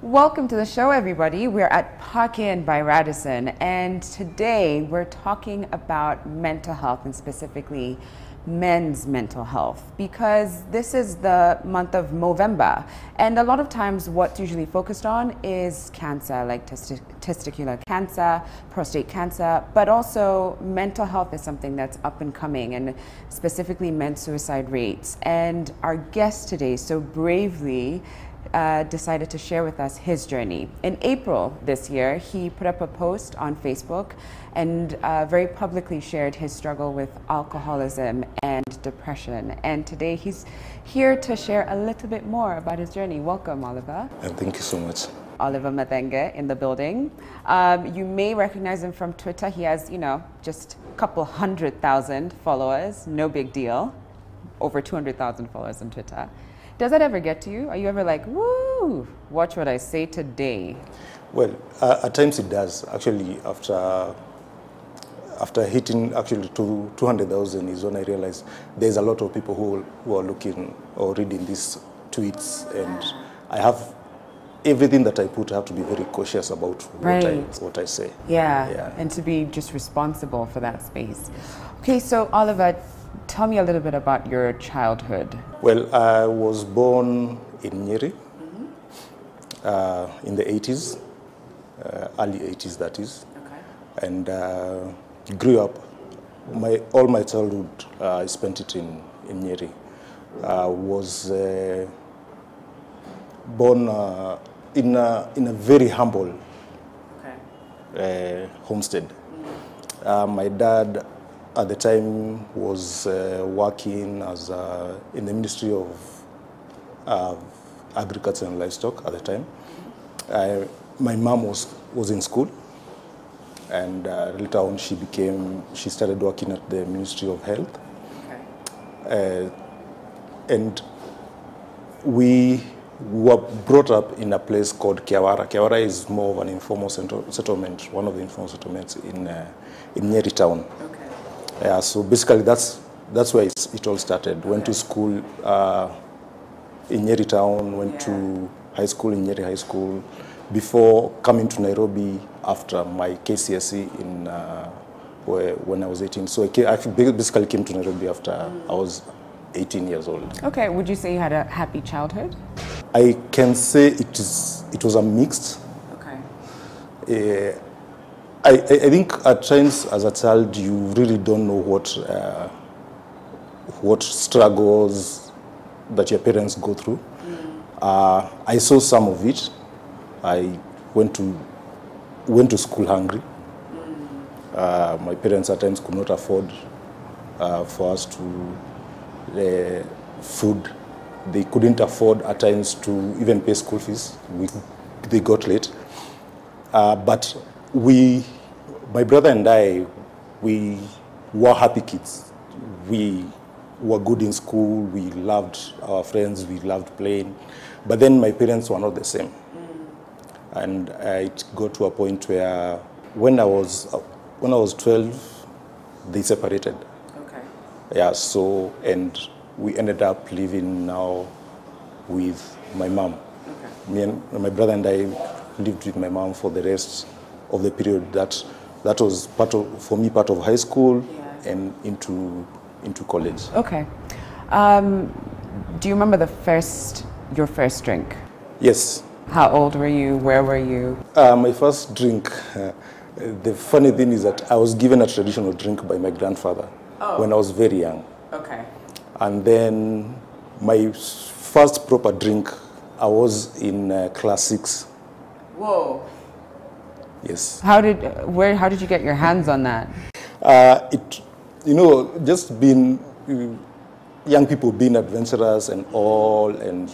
Welcome to the show, everybody. We're at Park Inn by Radisson, and today we're talking about mental health and specifically men's mental health, because this is the month of Movember, and a lot of times what's usually focused on is cancer, like testicular cancer, prostate cancer, but also mental health is something that's up and coming, and specifically men's suicide rates. And our guest today so bravely decided to share with us his journey. In April this year, he put up a post on Facebook and very publicly shared his struggle with alcoholism and depression. And today he's here to share a little bit more about his journey. Welcome, Oliver. Thank you so much. Oliver Mathenge in the building. You may recognize him from Twitter. He has, just a couple 100,000 followers. No big deal. Over 200,000 followers on Twitter. Does that ever get to you? Are you ever like, woo, watch what I say today? Well, at times it does. Actually, after hitting actually to 200,000 is when I realized there's a lot of people who are looking or reading these tweets, and I have everything that I put. I have to be very cautious about what I say. Yeah, and to be just responsible for that space. Okay, so Oliver, tell me a little bit about your childhood. Well, I was born in Nyeri in the 80s, early 80s that is, and grew up. All my childhood I spent it in Nyeri. Was born in a very humble homestead. My dad at the time was working as in the Ministry of Agriculture and Livestock at the time. My mom was in school, and later on she started working at the Ministry of Health. And we were brought up in a place called Kiawara. Kiawara is more of an informal settlement, one of the informal settlements in Nyeri town. Yeah, so basically that's where it all started. Went to school in Nyeri town, went to high school in Nyeri High School, before coming to Nairobi after my KCSE when I was 18. So I basically came to Nairobi after I was 18 years old. Okay, would you say you had a happy childhood? I can say it was a mixed. I think at times as a child you really don't know what struggles that your parents go through. I saw some of it. I went to school hungry. My parents at times could not afford for us to food. They couldn't afford at times to even pay school fees. They got late, but my brother and I, we were happy kids. We were good in school. We loved our friends. We loved playing. But then my parents were not the same. And it got to a point where when I was 12, they separated. Yeah, so, and we ended up living now with my mom. Me and my brother and I lived with my mom for the rest of the period that was part of high school and into college. Okay. Do you remember your first drink? Yes. How old were you? Where were you? My first drink, the funny thing is that I was given a traditional drink by my grandfather when I was very young. Okay. And then my first proper drink, I was in class 6. Whoa. Yes. How did you get your hands on that? Just being young people, being adventurous and all, and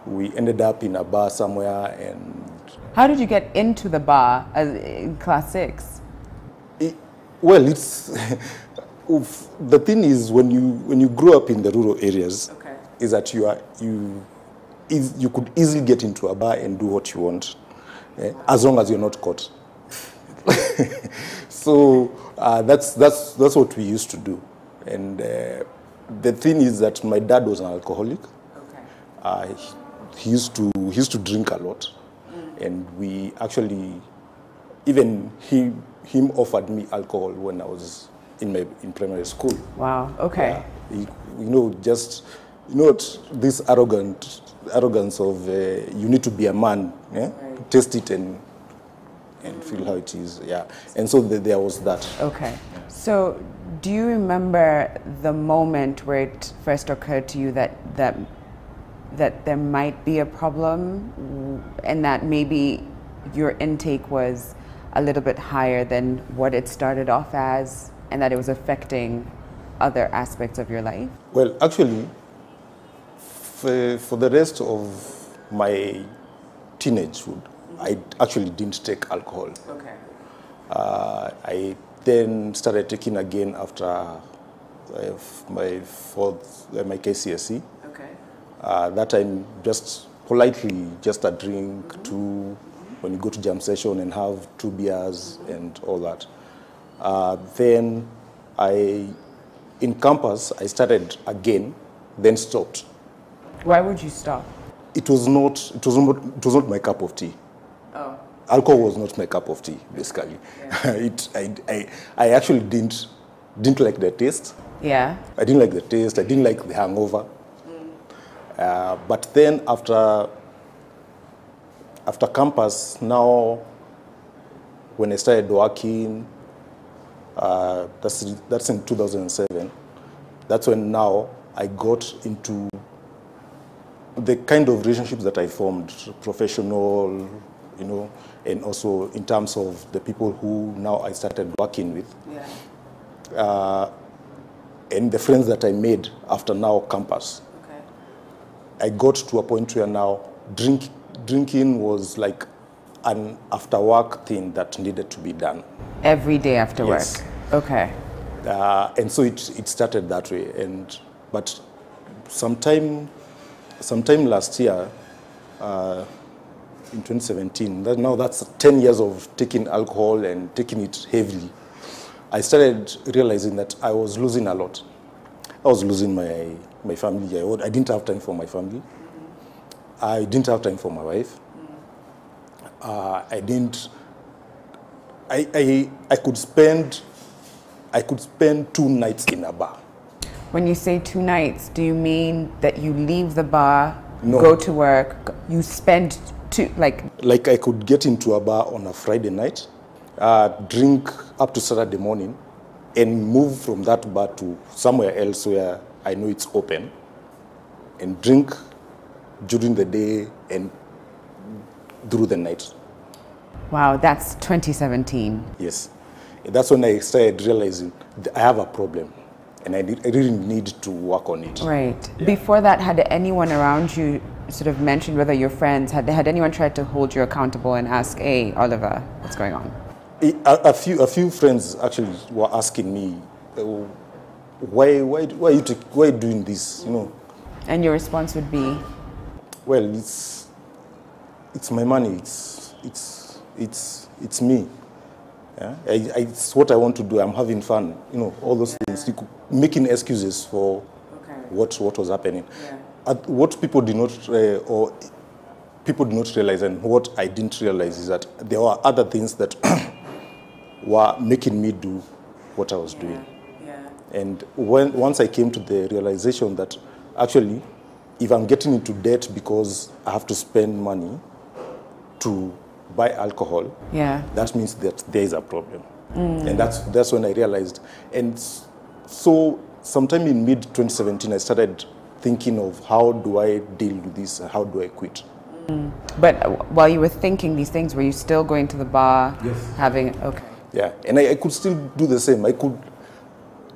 we ended up in a bar somewhere. And how did you get into the bar in class 6? It's the thing is when you grow up in the rural areas, is that you could easily get into a bar and do what you want. As long as you're not caught. So that's what we used to do. And the thing is that my dad was an alcoholic. he used to drink a lot, and we actually, even him offered me alcohol when I was in primary school. Wow. Okay. Yeah. Just this arrogance of you need to be a man, yeah? Right. Taste it and feel how it is, yeah. And so there was that. Okay. Yeah. So, do you remember the moment where it first occurred to you that there might be a problem, and that maybe your intake was a little bit higher than what it started off as, and that it was affecting other aspects of your life? Well, actually, for the rest of my teenagehood, I actually didn't take alcohol. Okay. I then started taking again after my KCSE. Okay. That time, just politely, just a drink, two, when you go to jam session and have 2 beers and all that. Then in campus, I started again, then stopped. Why would you stop? It was not my cup of tea. Oh. Alcohol was not my cup of tea, basically. Yeah. I actually didn't like the taste. Yeah. I didn't like the taste. I didn't like the hangover. But then after campus, now when I started working, that's in 2007. That's when now I got into the kind of relationships that I formed, professional, and also in terms of the people who now I started working with. Yeah. And the friends that I made after now campus. Okay. I got to a point where now drinking was like an after work thing that needed to be done. Every day after Yes. work? Okay. And so it started that way. But sometime last year, in 2017, now that's 10 years of taking alcohol and taking it heavily, I started realizing that I was losing a lot. I was losing my family. I didn't have time for my family. I didn't have time for my wife. I could spend 2 nights in a bar. When you say 2 nights, do you mean that you leave the bar, No. go to work, you spend Like I could get into a bar on a Friday night, drink up to Saturday morning, and move from that bar to somewhere else where I know it's open, and drink during the day and through the night. Wow, that's 2017. Yes. That's when I started realizing that I have a problem, and I really need to work on it. Right. Yeah. Before that, had anyone around you sort of mentioned, whether your friends, had anyone tried to hold you accountable and ask, hey, Oliver, what's going on? A few friends actually were asking me, why are you doing this? And your response would be? Well, it's my money. It's me. Yeah? It's what I want to do. I'm having fun. All those things. Making excuses for what was happening. Yeah. What people did not realize, and what I didn't realize, is that there were other things that were making me do what I was doing. Yeah. And once I came to the realization that actually, if I'm getting into debt because I have to spend money to buy alcohol, that means that there is a problem. And that's when I realized. And so sometime in mid-2017, I started thinking of how do I deal with this and how do I quit. But while you were thinking these things, were you still going to the bar? Yes. Okay. Yeah, and I could still do the same. I could,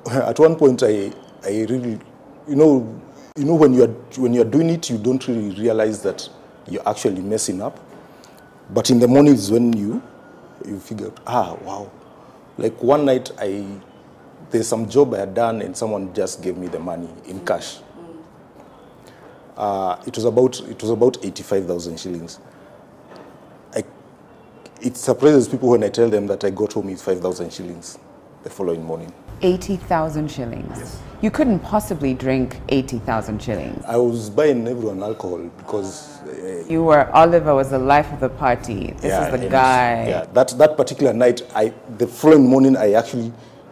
at one point, I really, when you're doing it, you don't really realize that you're actually messing up. But in the mornings when you figure out, wow. Like one night, there's some job I had done and someone just gave me the money in cash. It was about 85,000 shillings. It surprises people when I tell them that I got home with 5,000 shillings the following morning. 80,000 shillings. Yes. You couldn't possibly drink 80,000 shillings. I was buying everyone alcohol because You were, Oliver was the life of the party. This is the and guy. Yeah, that particular night, the following morning, I actually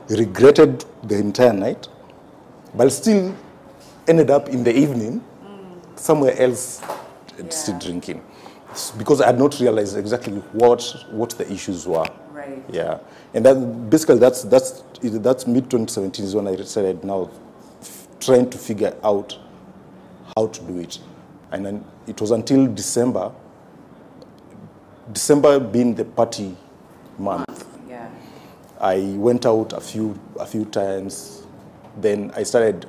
regretted the entire night, but still ended up in the evening somewhere else still drinking. It's because I had not realized exactly what the issues were. Right. Yeah, and that basically that's mid 2017 is when I started now trying to figure out how to do it, and then it was until December being the party month. Yeah. I went out a few times. Then I started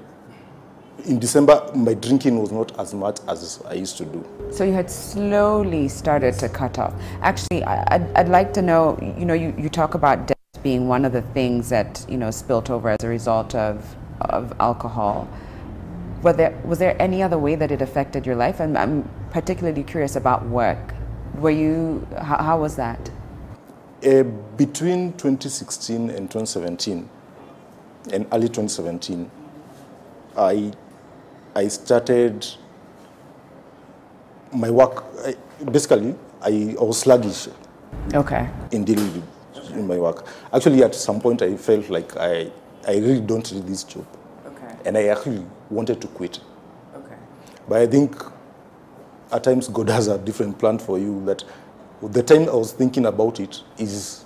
in December. My drinking was not as much as I used to do. So you had slowly started to cut off. Actually, I'd like to know, you talk about debt being one of the things that, spilt over as a result of alcohol. Was there any other way that it affected your life? And I'm particularly curious about work. How was that? Between 2016 and 2017, and early 2017, I started my work. I was sluggish. Okay. In dealing in my work. Actually, at some point, I felt like I really don't need this job. Okay. And I actually wanted to quit. Okay. But I think at times God has a different plan for you. That the time I was thinking about it is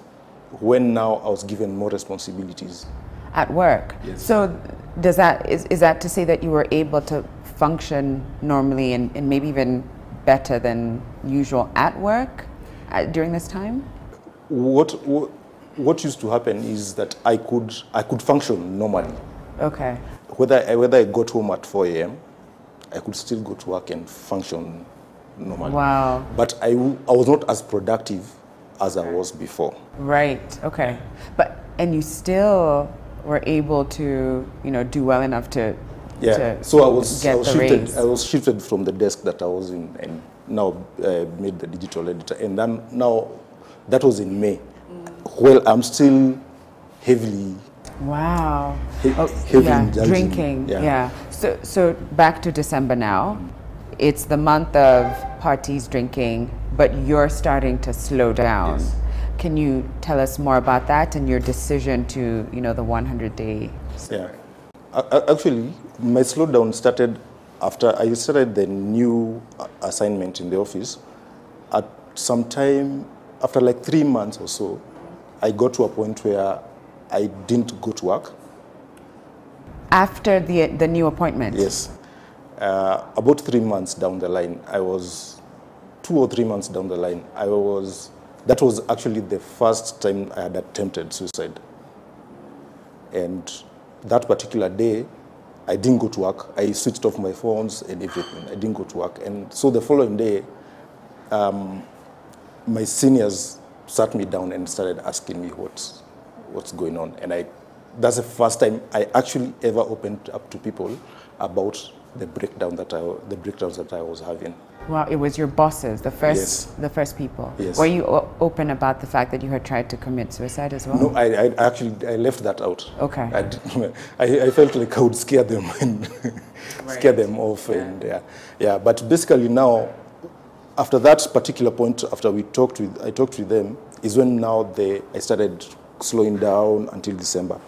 when now I was given more responsibilities. At work. Yes. So is that to say that you were able to function normally and maybe even better than usual at work during this time? What used to happen is that I could function normally. Okay. Whether I got home at 4 a.m., I could still go to work and function normally. Wow. But I was not as productive as I was before. Right. Okay. And you still were able to, do well enough to So I was shifted from the desk that I was in, and now made the digital editor. And then now that was in May. Well, I'm still heavily. Wow. Heavily indulging. Drinking. Yeah. So back to December now. It's the month of parties, drinking, but you're starting to slow down. Yes. Can you tell us more about that and your decision to, the 100-day? Yeah. Actually, my slowdown started after I started the new assignment in the office. At some time, after like 3 months or so, I got to a point where I didn't go to work. After the new appointment? Yes. About 3 months down the line, 2 or 3 months down the line, that was actually the first time I had attempted suicide. And that particular day, I didn't go to work. I switched off my phones and everything. I didn't go to work. And so the following day, my seniors sat me down and started asking me what's going on. And that's the first time I actually ever opened up to people about the breakdowns that I was having. Well, it was your bosses, the first Yes. the first people. Yes. Were you open about the fact that you had tried to commit suicide as well? No, I actually left that out. Okay. I felt like I would scare them and scare them off. Yeah. And yeah. But basically now, after that particular point, after I talked with them, is when now I started slowing down until December.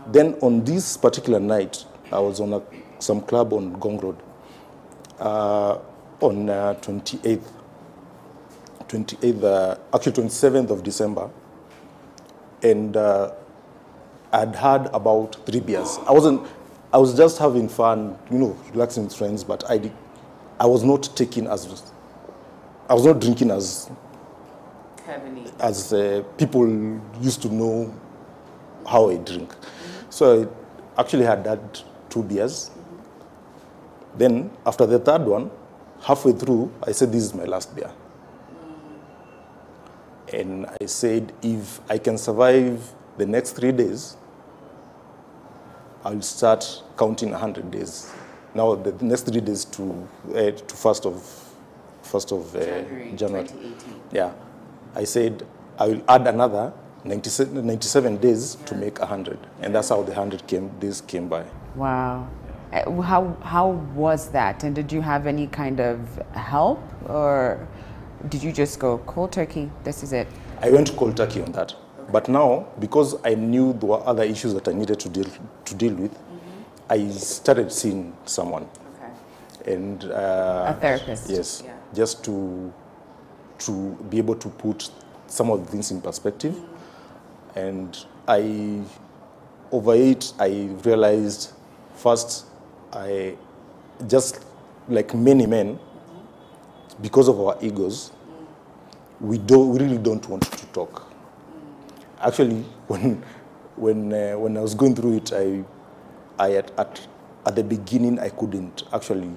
Then on this particular night, I was on some club on Gong Road on 28th, actually 27th of December, and I'd had about 3 beers. I was just having fun, relaxing with friends, but I was not drinking as Heavily. as people used to know how I drink. So I actually had that 2 beers. Then after the third one, halfway through, I said, this is my last beer. And I said, if I can survive the next 3 days, I'll start counting 100 days. Now the next 3 days to 1st of January. 2018. Yeah. I said, I will add another 97 days to make 100, and that's how the 100 days came by. Wow. How was that? And did you have any kind of help, or did you just go cold turkey? This is it. I went cold turkey on that. But now, because I knew there were other issues that I needed to deal with, I started seeing someone. Okay. And a therapist. Yes. Yeah. Just to be able to put some of the things in perspective. And over it, I realized first, I just like many men, because of our egos, we really don't want to talk. Actually, when I was going through it, at the beginning I couldn't actually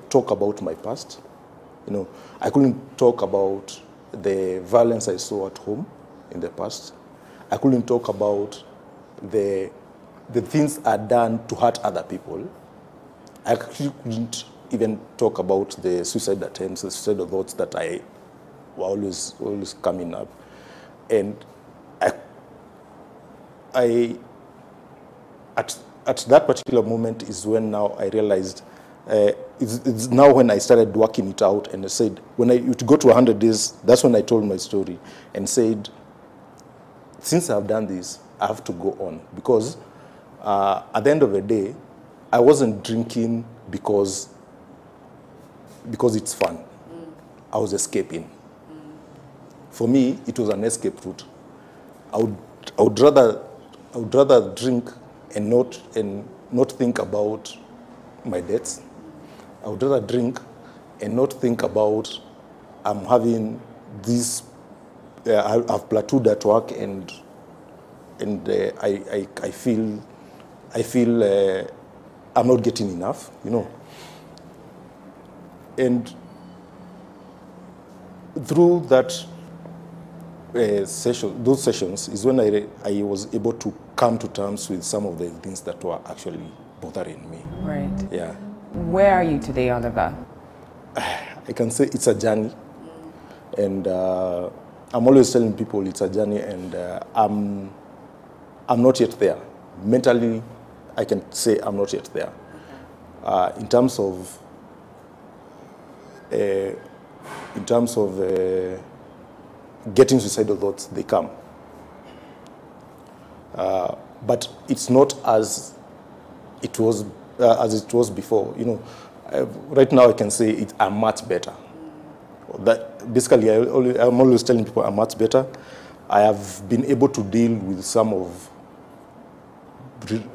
talk about my past. You know, I couldn't talk about the violence I saw at home in the past. I couldn't talk about the things I'd done to hurt other people. I actually couldn't even talk about the suicide attempts, the suicidal thoughts that I were always coming up. And at that particular moment is when now I realized, it's now when I started working it out, and I said, when I to go to 100 days, that's when I told my story and said, since I've done this, I have to go on. Because at the end of the day, I wasn't drinking because it's fun. I was escaping. For me, it was an escape route. I would rather drink and not think about my debts. I would rather drink and not think about I'm having this. I've plateaued at work and I feel I'm not getting enough, you know. And through that those sessions is when I was able to come to terms with some of the things that were actually bothering me. Right. Yeah. Where are you today, Oliver? I can say it's a journey, and I'm always telling people it's a journey, and I'm not yet there. Mentally, I can say I'm not yet there. In terms of getting suicidal thoughts, they come. But it's not as it was before. You know, right now I can say I'm much better. That basically, I'm always telling people I'm much better. I have been able to deal with some of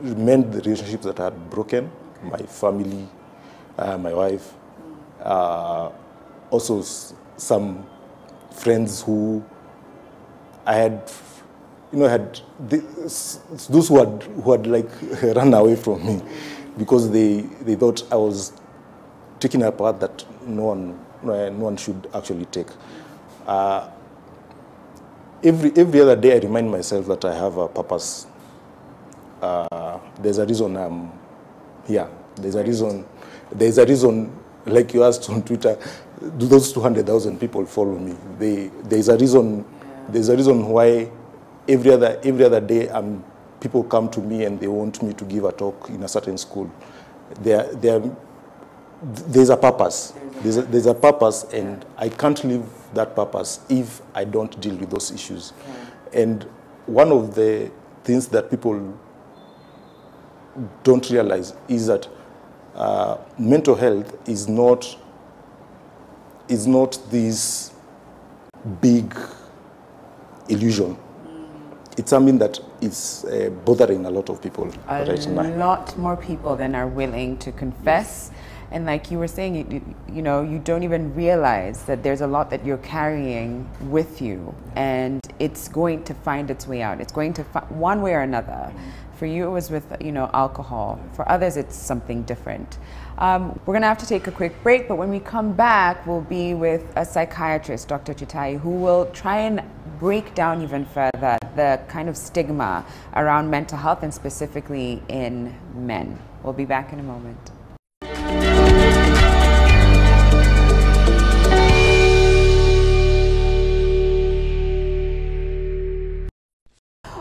mend the relationships that I had broken, my family, my wife, also some friends who I had, you know, those who had like run away from me because they thought I was taking a path that no one should actually take. Every other day I remind myself that I have a purpose. There's a reason I'm here. There's a reason, like you asked on Twitter, do those 200,000 people follow me? There's a reason. There's a reason why every other day people come to me and they want me to give a talk in a certain school. There's a purpose. There's a purpose, and I can't live that purpose if I don't deal with those issues. And one of the things that people don't realize is that mental health is not this big illusion. It's something that is bothering a lot of people right now. A lot more people than are willing to confess. And like you were saying, you know, you don't even realize that there's a lot that you're carrying with you, and it's going to find its way out. It's going to one way or another. For you, it was with, you know, alcohol. For others, it's something different. We're gonna have to take a quick break, but when we come back, we'll be with a psychiatrist, Dr. Chitai, who will try and break down even further the kind of stigma around mental health, and specifically in men. We'll be back in a moment.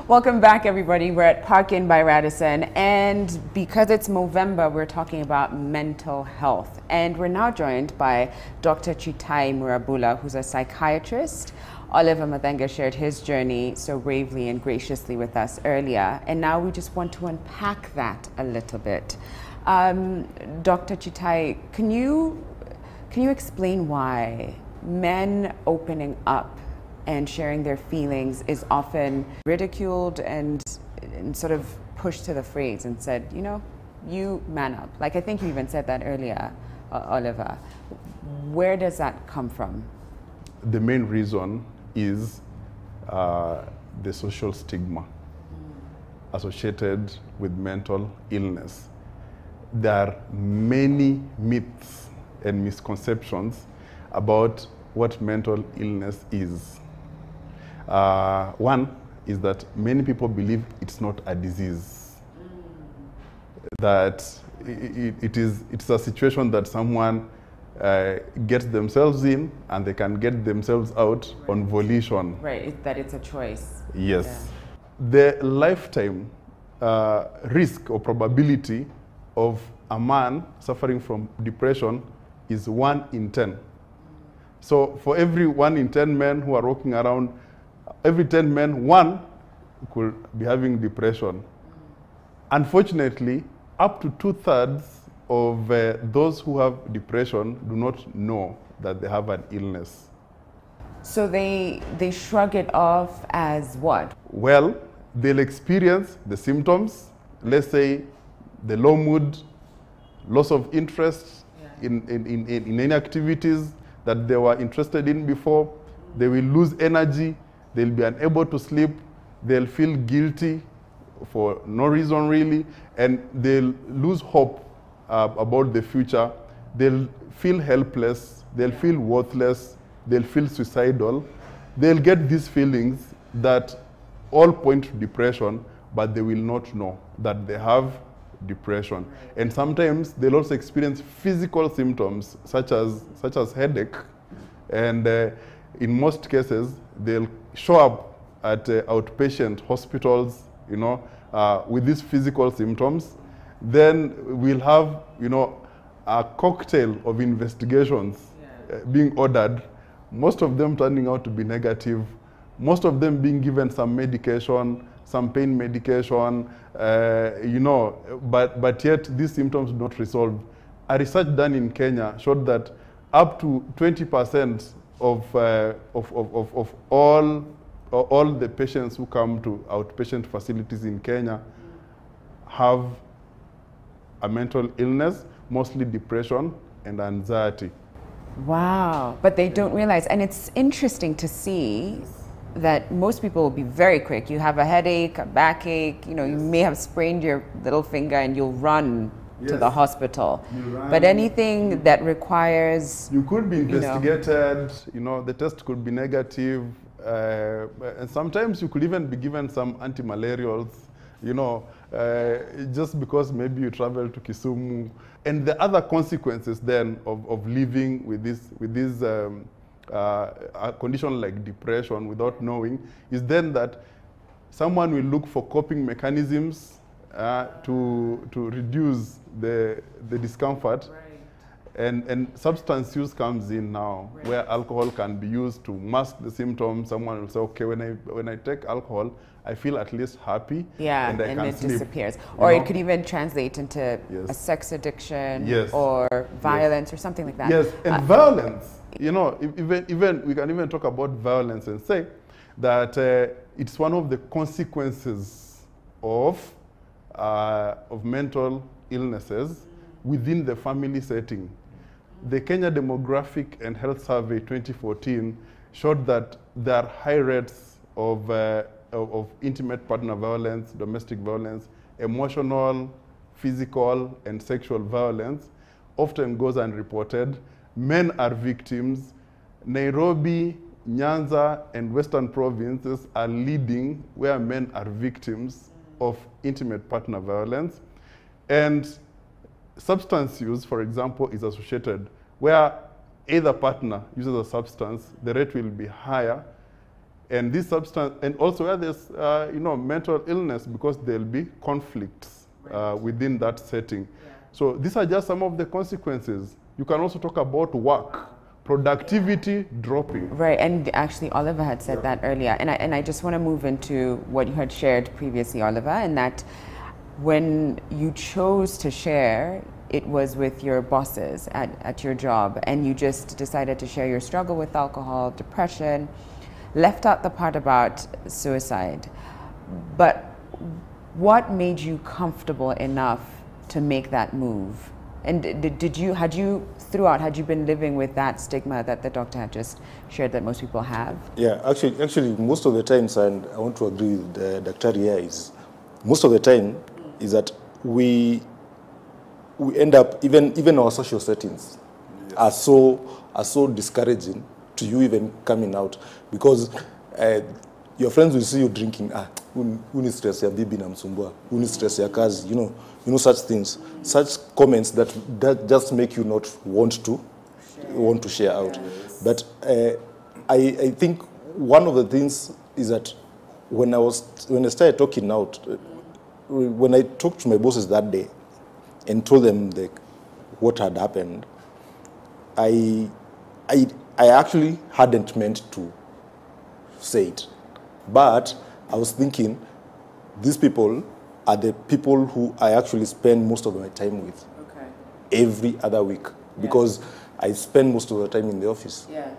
Welcome back, everybody. We're at Park Inn by Radisson, and because it's Movember, we're talking about mental health. And we're now joined by Dr. Chitai Murabula, who's a psychiatrist. Oliver Mathenga shared his journey so bravely and graciously with us earlier, and now we just want to unpack that a little bit. Dr. Chitai, can you explain why men opening up and sharing their feelings is often ridiculed and sort of pushed to the phrase and said, you know, you man up? Like, I think you even said that earlier, Oliver. Where does that come from? The main reason is the social stigma associated with mental illness. There are many myths and misconceptions about what mental illness is. One is that many people believe it's not a disease, that it's a situation that someone gets themselves in and they can get themselves out on volition. Right, that it's a choice. Yes. Yeah. The lifetime risk or probability of a man suffering from depression is 1 in 10. So for every 1 in 10 men who are walking around, every 10 men, 1 could be having depression. Unfortunately, up to 2/3 of those who have depression do not know that they have an illness. So they shrug it off as what? Well, they'll experience the symptoms, let's say the low mood, loss of interest in any activities that they were interested in before. They will lose energy, they'll be unable to sleep, they'll feel guilty for no reason really, and they'll lose hope about the future. They'll feel helpless, they'll feel worthless, they'll feel suicidal. They'll get these feelings that all point to depression, but they will not know that they have depression. And sometimes they'll also experience physical symptoms such as headache, and in most cases they'll show up at outpatient hospitals, you know, with these physical symptoms. Then we'll have, you know, a cocktail of investigations being ordered, most of them turning out to be negative, most of them being given some medication, some pain medication, you know, but yet these symptoms do not resolve. A research done in Kenya showed that up to 20% of all the patients who come to outpatient facilities in Kenya have a mental illness, mostly depression and anxiety. Wow, but they don't realize, and it's interesting to see that most people will be very quick. You have a headache, a backache, you know, you may have sprained your little finger and you'll run to the hospital. But anything that requires... You could be investigated, you know, the test could be negative, and sometimes you could even be given some anti-malarials, you know, just because maybe you travel to Kisumu. And the other consequences then of living with this a condition like depression without knowing is then that someone will look for coping mechanisms to reduce the discomfort. And substance use comes in now, where alcohol can be used to mask the symptoms. Someone will say, okay, when I take alcohol, I feel at least happy, and I can it sleep. Disappears. Or it could even translate into a sex addiction or violence or something like that. Yes, and violence, you know, even we can even talk about violence and say that it's one of the consequences of mental illnesses within the family setting. The Kenya Demographic and Health Survey 2014 showed that there are high rates of intimate partner violence, domestic violence, emotional, physical, and sexual violence, often goes unreported. Men are victims. Nairobi, Nyanza, and Western provinces are leading where men are victims of intimate partner violence. And substance use, for example, is associated where either partner uses a substance, the rate will be higher. And this substance, and also where there's mental illness, because there'll be conflicts within that setting. Yeah. So these are just some of the consequences. You can also talk about work, productivity dropping. Right, and actually Oliver had said that earlier, and I just want to move into what you had shared previously, Oliver, and that when you chose to share, it was with your bosses at your job, and you just decided to share your struggle with alcohol, depression, left out the part about suicide. But what made you comfortable enough to make that move? And had you been living with that stigma that the doctor had just shared that most people have? Yeah, actually most of the times, and I want to agree with Dr. here, is most of the time is that we end up, even our social settings are so discouraging to you even coming out, because your friends will see you drinking. Uni stress ya bibi na msumbua, uni stress ya kazi, you know such things, such comments that just make you not want to share out. But I think one of the things is that when I started talking out, when I talked to my bosses that day and told them what had happened, I actually hadn't meant to say it, but I was thinking, these people are the people who I actually spend most of my time with every other week, because I spend most of the time in the office. Yeah.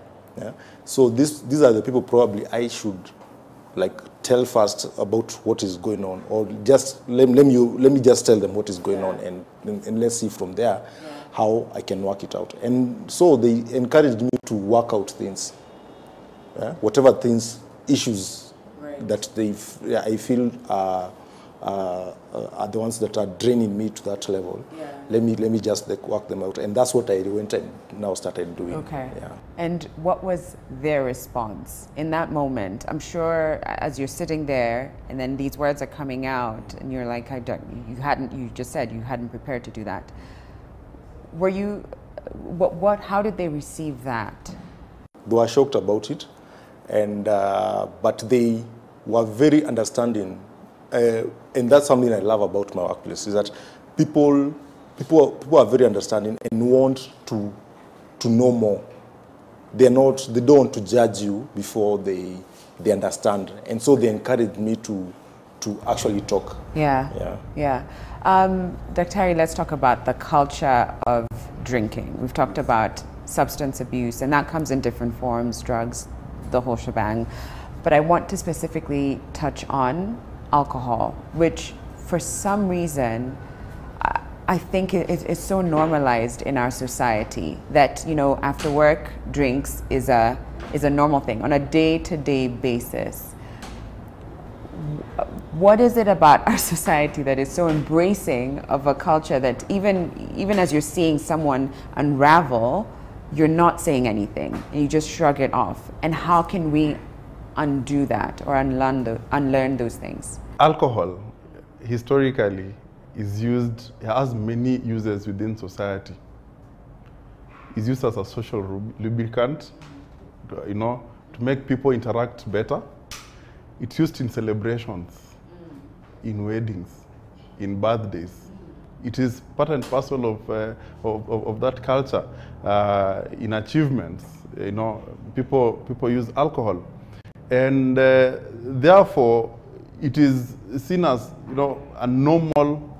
So these are the people probably I should tell first about what is going on, or just let me just tell them what is going on, and let's see from there how I can work it out. And so they encouraged me to work out things, whatever things, issues that I feel are the ones that are draining me to that level. Let me just work them out, and that's what I went and now started doing. Okay. Yeah. And what was their response in that moment? I'm sure as you're sitting there, and then these words are coming out, and you're like, you just said you hadn't prepared to do that. Were you? How did they receive that? They were shocked about it, and but they were very understanding, and that's something I love about my workplace, is that people are very understanding and want to know more. They don't want to judge you before they understand, and so they encourage me to actually talk. Yeah. Dr. Harry, let's talk about the culture of drinking. We've talked about substance abuse, and that comes in different forms, drugs, the whole shebang. But I want to specifically touch on alcohol, which for some reason, I think it's so normalized in our society that, after work, drinks is a normal thing on a day-to-day basis. What is it about our society that is so embracing of a culture that even as you're seeing someone unravel, you're not saying anything and you just shrug it off? And how can we undo that or unlearn those things? Alcohol, historically, has many uses within society. It's used as a social lubricant, to make people interact better. It's used in celebrations, in weddings, in birthdays. It is part and parcel of that culture. In achievements, people use alcohol, and therefore it is seen as a normal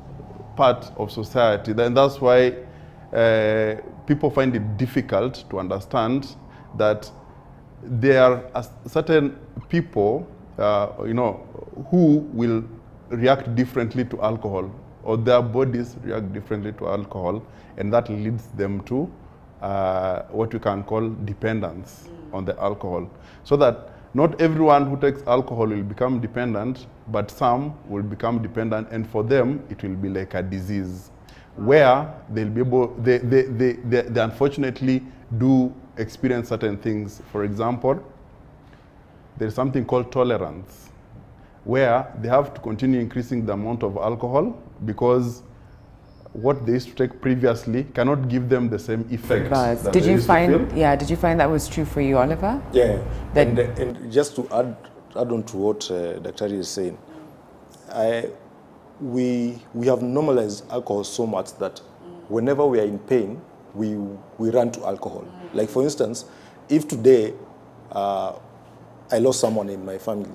part of society. And that's why people find it difficult to understand that there are certain people who will react differently to alcohol, or their bodies react differently to alcohol, and that leads them to what we can call dependence on the alcohol. So that not everyone who takes alcohol will become dependent, but some will become dependent, and for them it will be like a disease, where they'll be able, they unfortunately do experience certain things. For example, there's something called tolerance, where they have to continue increasing the amount of alcohol because what they used to take previously cannot give them the same effect. Buzz. that Did they you used to feel. find? Yeah. Did you find that was true for you, Oliver? Yeah, That- and just to add on to what Dr. is saying, we have normalized alcohol so much that whenever we are in pain, we run to alcohol. Like for instance, if today I lost someone in my family,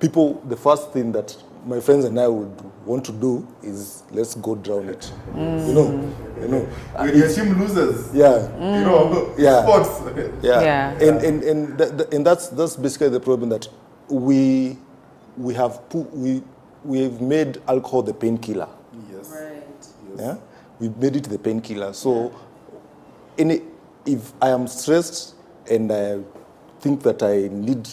people, the first thing that my friends and I would want to do is let's go drown it. You know. Your team loses. Yeah. You know, Yeah. sports. Yeah. And that's basically the problem, that we have made alcohol the painkiller. Yes. Right. Yeah, we've made it the painkiller. So, if I am stressed and I think that I need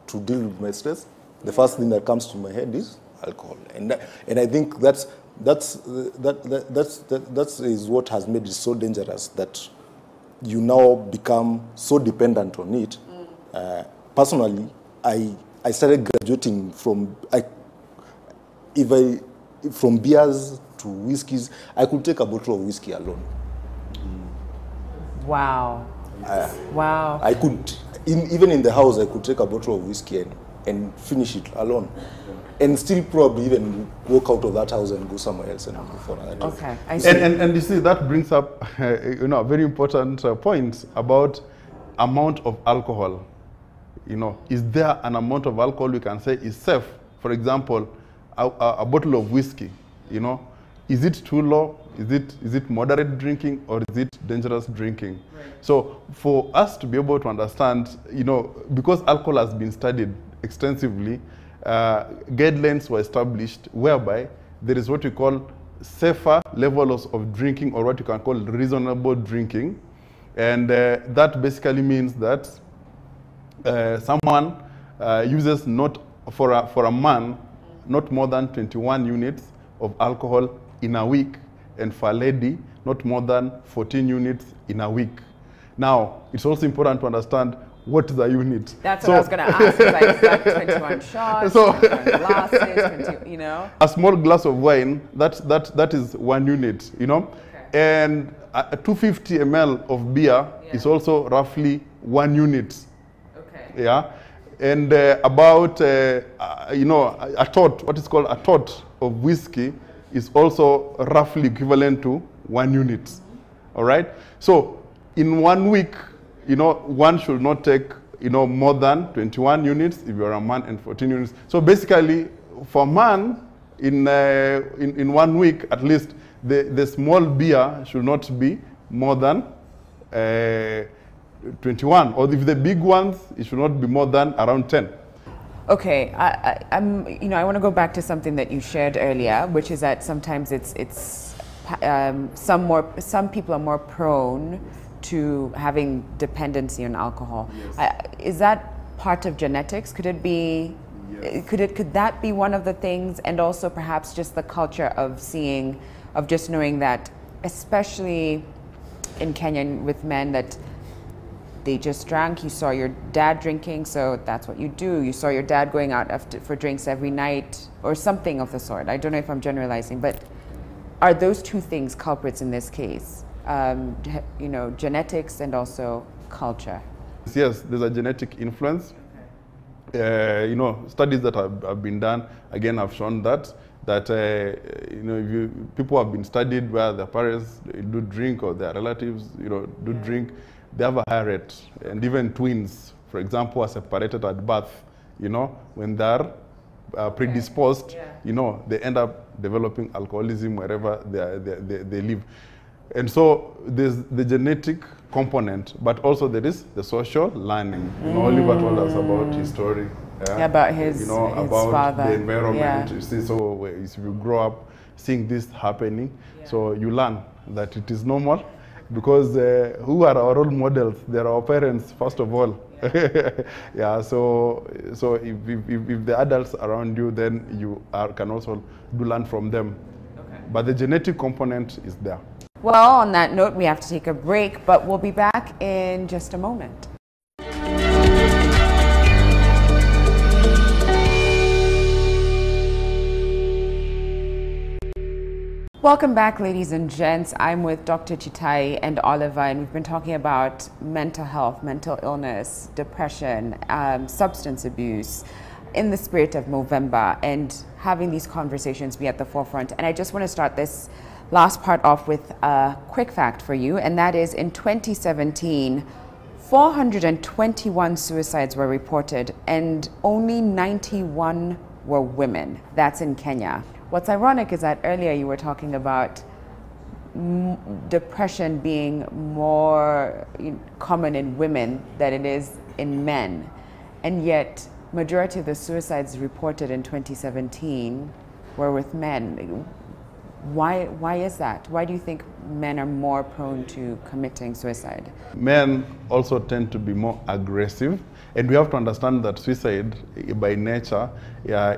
to deal with my stress, the first thing that comes to my head is alcohol, and I think that is what has made it so dangerous, that you now become so dependent on it. Personally, I started graduating from from beers to whiskeys. I could take a bottle of whiskey alone. Wow. Wow. I could, even in the house, I could take a bottle of whiskey and finish it alone, and still probably even walk out of that house and go somewhere else and go for another drink. Okay. I see. And you see, that brings up a very important point about amount of alcohol. Is there an amount of alcohol we can say is safe? For example, a bottle of whiskey, is it too low? Is it moderate drinking, or is it dangerous drinking? Right. So for us to be able to understand, because alcohol has been studied extensively, guidelines were established whereby there is what we call safer levels of drinking, or what you can call reasonable drinking. And that basically means that someone uses not for a man not more than 21 units of alcohol in a week, and for a lady not more than 14 units in a week. Now, it's also important to understand what is a unit. That's what I was going to ask. Like 21 shots, 21 glasses, A small glass of wine, that is 1 unit, Okay. And a 250 ml of beer is also roughly 1 unit. Okay. Yeah. And about, a tot, what is called a tot of whiskey is also roughly equivalent to 1 unit. All right? So in 1 week, one should not take, more than 21 units if you're a man, and 14 units. So basically, for a man, in 1 week, at least, the small beer should not be more than 21, or if the big ones, it should not be more than around 10. Okay, I want to go back to something that you shared earlier, which is that sometimes some people are more prone to having dependency on alcohol. Yes. Is that part of genetics? Could it be? Yes. Could that be one of the things? And also perhaps just the culture of just knowing that, especially in Kenya with men, that they just drank. You saw your dad drinking, so that's what you do. You saw your dad going out for drinks every night, or something of the sort. I don't know if I'm generalizing, but are those two things culprits in this case? Genetics and also culture. Yes, there's a genetic influence. Okay. Studies that have been done again have shown that people have been studied where their parents do drink, or their relatives do drink. They have a higher rate, and even twins, for example, are separated at birth. When they're predisposed, they end up developing alcoholism wherever they live. And so there's the genetic component, but also there is the social learning. Oliver told us about his story. About his about father. The environment. You see, so if you grow up seeing this happening, so you learn that it is normal. Because who are our role models? They're our parents, first of all. Yeah. So if the adults around you, then you can also learn from them. Okay. But the genetic component is there. Well, on that note, we have to take a break, but we'll be back in just a moment. Welcome back, ladies and gents. I'm with Dr. Chitai and Oliver, and we've been talking about mental health, mental illness, depression, substance abuse in the spirit of Movember, and having these conversations be at the forefront. And I just want to start this last part off with a quick fact for you, and that is in 2017, 421 suicides were reported, and only 91 were women. That's in Kenya. What's ironic is that earlier you were talking about depression being more common in women than it is in men, and yet majority of the suicides reported in 2017 were with men. Why is that? Why do you think men are more prone to committing suicide? Men also tend to be more aggressive, and we have to understand that suicide by nature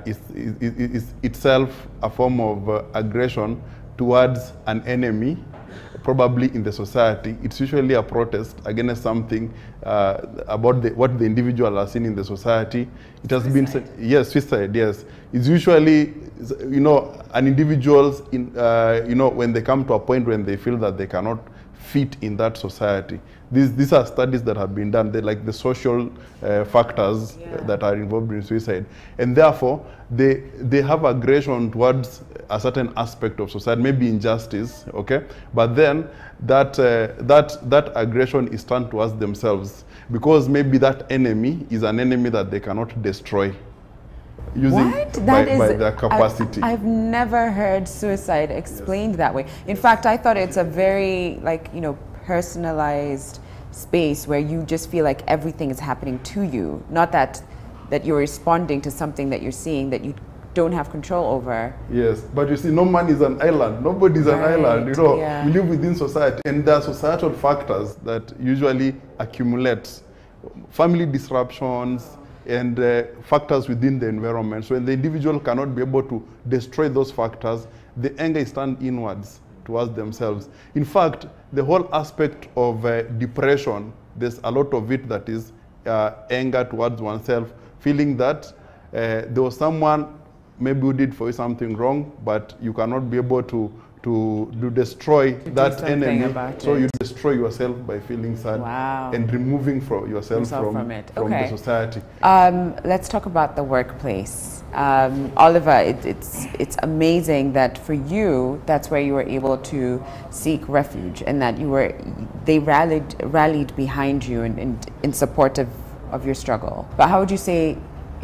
is itself a form of aggression towards an enemy, probably in the society. It's usually a protest against something about what the individual has seen in the society. It has been said, yes, suicide, yes. It's usually, an individual's, when they come to a point when they feel that they cannot fit in that society. These are studies that have been done. They're like the social factors that are involved in suicide. And therefore, they have aggression towards a certain aspect of society, maybe injustice, okay? But then that aggression is turned towards themselves, because maybe that enemy is an enemy that they cannot destroy using by their capacity. I've never heard suicide explained that way. In fact, I thought it's a very personalized space where you just feel like everything is happening to you, not that you're responding to something that you're seeing that you don't have control over. Yes, but you see, no man is an island. Nobody's an island. We live within society, and there are societal factors that usually accumulate, family disruptions, and factors within the environment. So when the individual cannot be able to destroy those factors, the anger is turned inwards towards themselves. In fact, the whole aspect of depression, there's a lot of it that is anger towards oneself, feeling that there was someone maybe who did for you something wrong, but you cannot be able to destroy that enemy, so you destroy yourself by feeling sad and removing yourself from the society. Let's talk about the workplace. Oliver, it's amazing that for you, that's where you were able to seek refuge, and that they rallied behind you in support of your struggle. But how would you say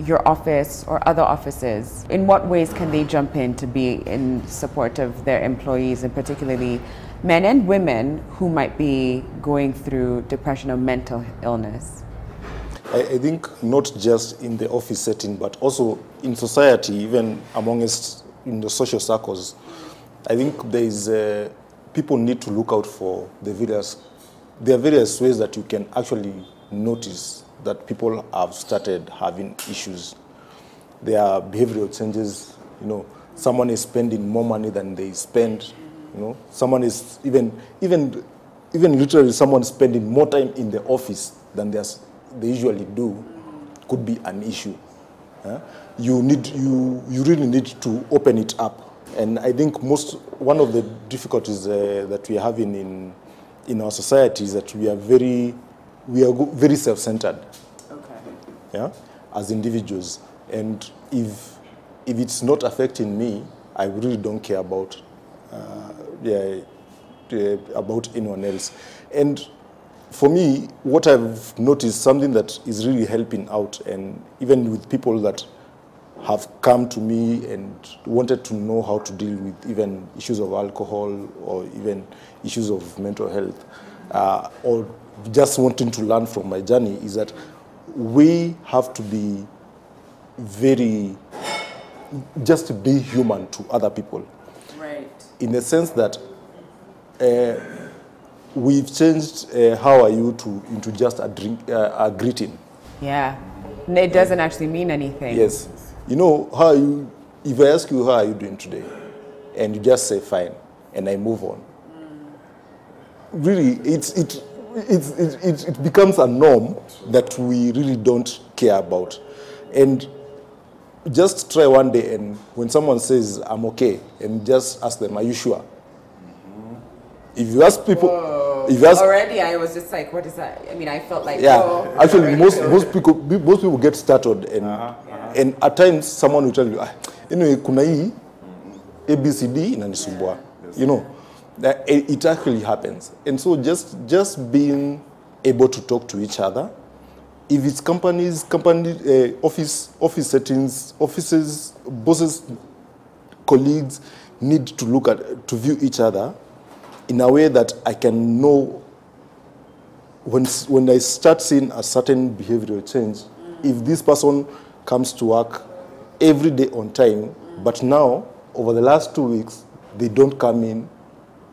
your office or other offices, in what ways can they jump in to be in support of their employees, and particularly men and women who might be going through depression or mental illness? I think not just in the office setting, but also in society, even amongst in the social circles. I think there is people need to look out for there are various ways that you can actually notice that people have started having issues. There are behavioral changes. Someone is spending more money than they spend. Someone is even literally someone spending more time in the office than they usually do. Could be an issue. You really need to open it up. And I think one of the difficulties that we are having in our society is that we are very self-centered, as individuals. And if it's not affecting me, I really don't care about anyone else. And for me, what I've noticed, something that is really helping out, and even with people that have come to me and wanted to know how to deal with even issues of alcohol or even issues of mental health, or just wanting to learn from my journey, is that we have to be just to be human to other people. Right. In the sense that we've changed how are you into just a greeting. Yeah. It doesn't actually mean anything. Yes. How are you, if I ask you how are you doing today, and you just say fine, and I move on. Really, it becomes a norm that we really don't care about. And just try one day, and when someone says, I'm okay, and just ask them, are you sure? If you ask people, if you ask, already I was just like, what is that? I mean, I felt like, yeah, oh, actually most people get startled, and and at times someone will tell you, anyway, kuna hii ABCD inanisumbua, you know, that it actually happens. And so just being able to talk to each other, if it's office settings, offices, bosses, colleagues need to look at, to view each other in a way that I can know when I start seeing a certain behavioral change, if this person comes to work every day on time, but now, over the last 2 weeks, they don't come in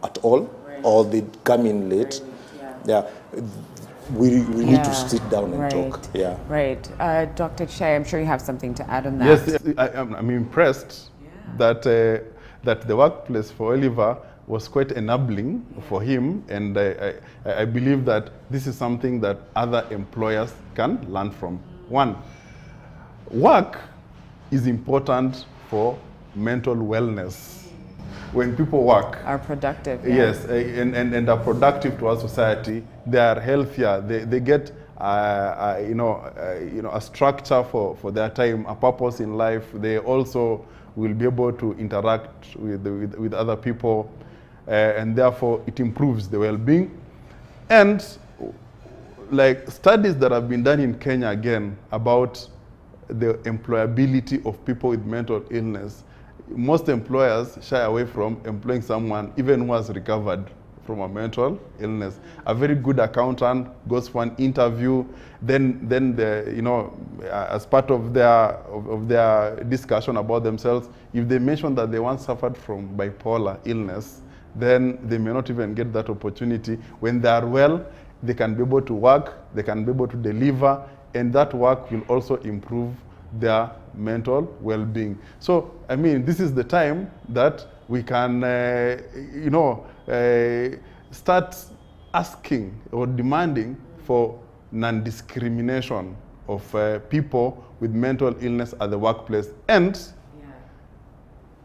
at all, or they come in late. Yeah. We need to sit down and talk. Yeah. Right. Dr. Chai, I'm sure you have something to add on that. Yes, I'm impressed that the workplace for Oliver was quite enabling for him, and I believe that this is something that other employers can learn from. One, work is important for mental wellness. When people work, are productive. Yeah. Yes, and are productive to our society, they are healthier. They get a structure for their time, a purpose in life. They also will be able to interact with other people, and therefore it improves the well-being. And like studies that have been done in Kenya again about the employability of people with mental illness, most employers shy away from employing someone even who has recovered from a mental illness. A very good accountant goes for an interview, then as part of their discussion about themselves, if they mention that they once suffered from bipolar illness, then they may not even get that opportunity. When they are well, they can be able to work, they can be able to deliver, and that work will also improve their mental well-being. So, I mean, this is the time that we can, start asking or demanding for non-discrimination of people with mental illness at the workplace. And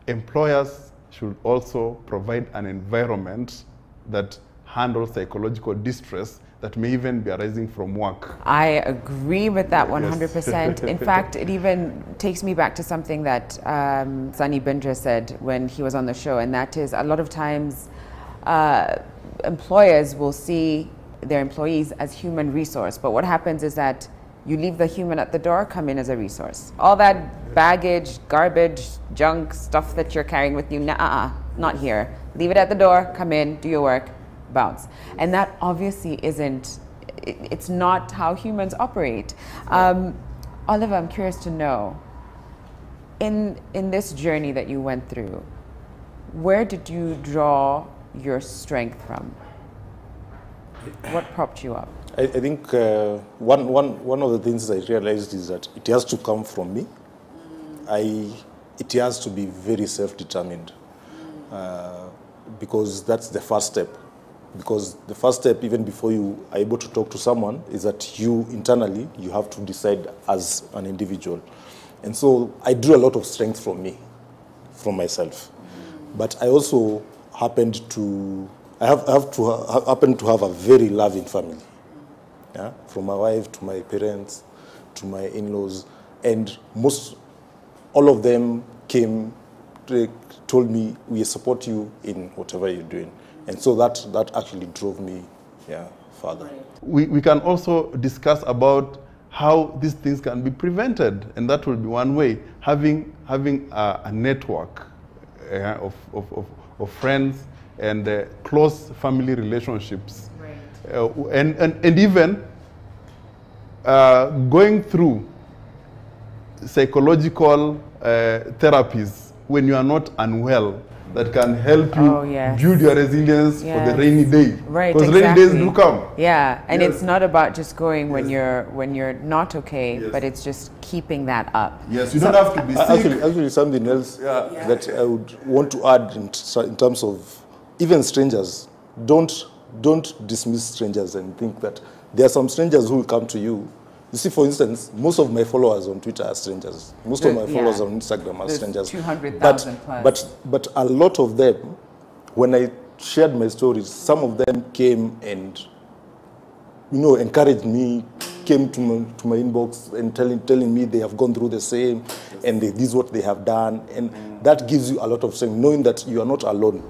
employers should also provide an environment that handles psychological distress that may even be arising from work. I agree with that 100%. In fact, it even takes me back to something that Sunny Bindra said when he was on the show, and that is a lot of times employers will see their employees as human resource, but what happens is that you leave the human at the door, come in as a resource. All that baggage, garbage, junk, stuff that you're carrying with you, not here. Leave it at the door, come in, do your work, bounce. And that obviously isn't, it's not how humans operate. Oliver, I'm curious to know, in this journey that you went through, where did you draw your strength from? What propped you up? I think one of the things I realized is that it has to come from me. It has to be very self-determined, because that's the first step. Because the first step, even before you are able to talk to someone, is that you internally, you have to decide as an individual. And so I drew a lot of strength from me, from myself. But I also happened to, happen to have a very loving family. Yeah? From my wife to my parents, to my in-laws. And all of them came, told me, we support you in whatever you're doing. And so that actually drove me further. We can also discuss about how these things can be prevented, and that will be one way. Having a network of friends and close family relationships, and even going through psychological therapies when you are not unwell, that can help you build your resilience for the rainy day. Right, because rainy days do come. Yeah, and it's not about just going when you're not okay, but it's just keeping that up. Yes, you don't have to be sick. Actually, something else that I would want to add in terms of even strangers. Don't dismiss strangers and think that there are some strangers who will come to you You see, for instance, most of my followers on Twitter are strangers. Most of my followers on Instagram are There's strangers. 200,000 plus. But a lot of them, when I shared my stories, some of them came and, encouraged me, came to my inbox and telling me they have gone through the same, and this is what they have done. And that gives you a lot of strength, knowing that you are not alone.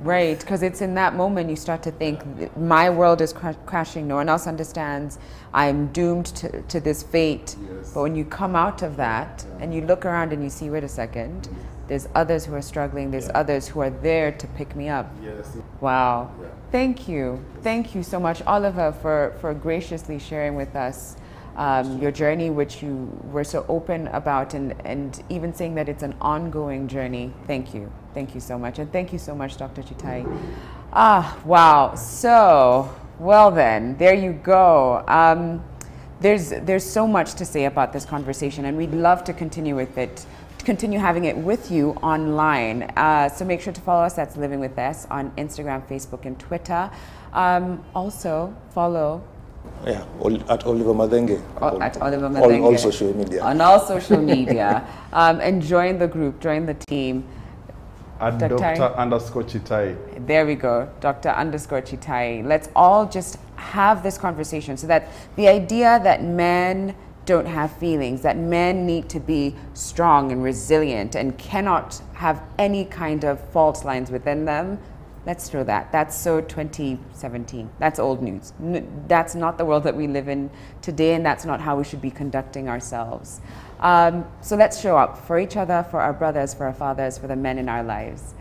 Right, because it's in that moment you start to think, my world is crashing, no one else understands, I'm doomed to this fate. Yes. But when you come out of that and you look around and you see, wait a second, there's others who are struggling, there's others who are there to pick me up. Yes. Wow. Yeah. Thank you. Thank you so much, Oliver, for graciously sharing with us your journey, which you were so open about, and even saying that it's an ongoing journey. Thank you. Thank you so much. And thank you so much, Dr. Chitai. Wow. So, well then, there you go. There's so much to say about this conversation, and we'd love to continue with it, continue having it with you online. So make sure to follow us. That's Living With S on Instagram, Facebook, and Twitter. Also, follow at Oliver Madenge. At Oliver Madenge. All social media. On all social media. And join the group, join the team. At Dr._Chitai. There we go, Dr._Chitai. Let's all just have this conversation, so that the idea that men don't have feelings, that men need to be strong and resilient and cannot have any kind of fault lines within them, let's throw that. That's so 2017. That's old news. That's not the world that we live in today, and that's not how we should be conducting ourselves. So let's show up for each other, for our brothers, for our fathers, for the men in our lives.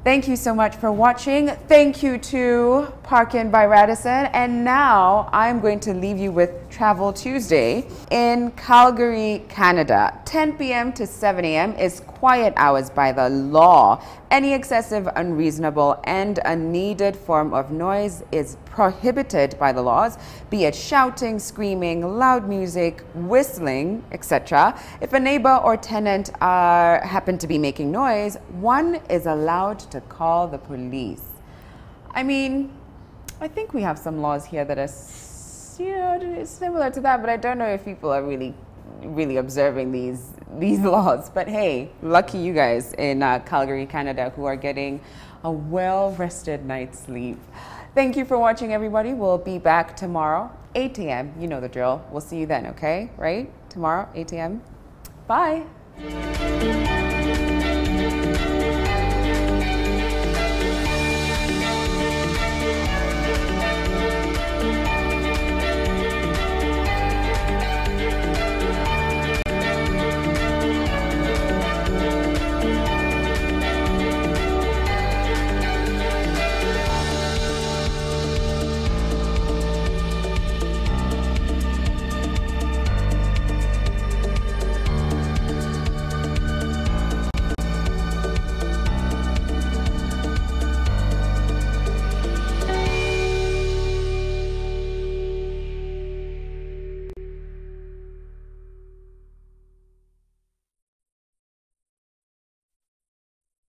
Thank you so much for watching. Thank you to Park Inn by Radisson. And now I'm going to leave you with Travel Tuesday in Calgary, Canada. 10 p.m. to 7 a.m. is quiet hours by the law. Any excessive, unreasonable, and unneeded form of noise is prohibited by the laws, be it shouting, screaming, loud music, whistling, etc. If a neighbor or tenant happen to be making noise, one is allowed to call the police. I mean, I think we have some laws here that are similar to that, but I don't know if people are really observing these laws. But hey, lucky you guys in Calgary, Canada, who are getting a well-rested night's sleep. Thank you for watching, everybody. We'll be back tomorrow, 8 a.m. You know the drill. We'll see you then, okay? Right? Tomorrow, 8 a.m. Bye.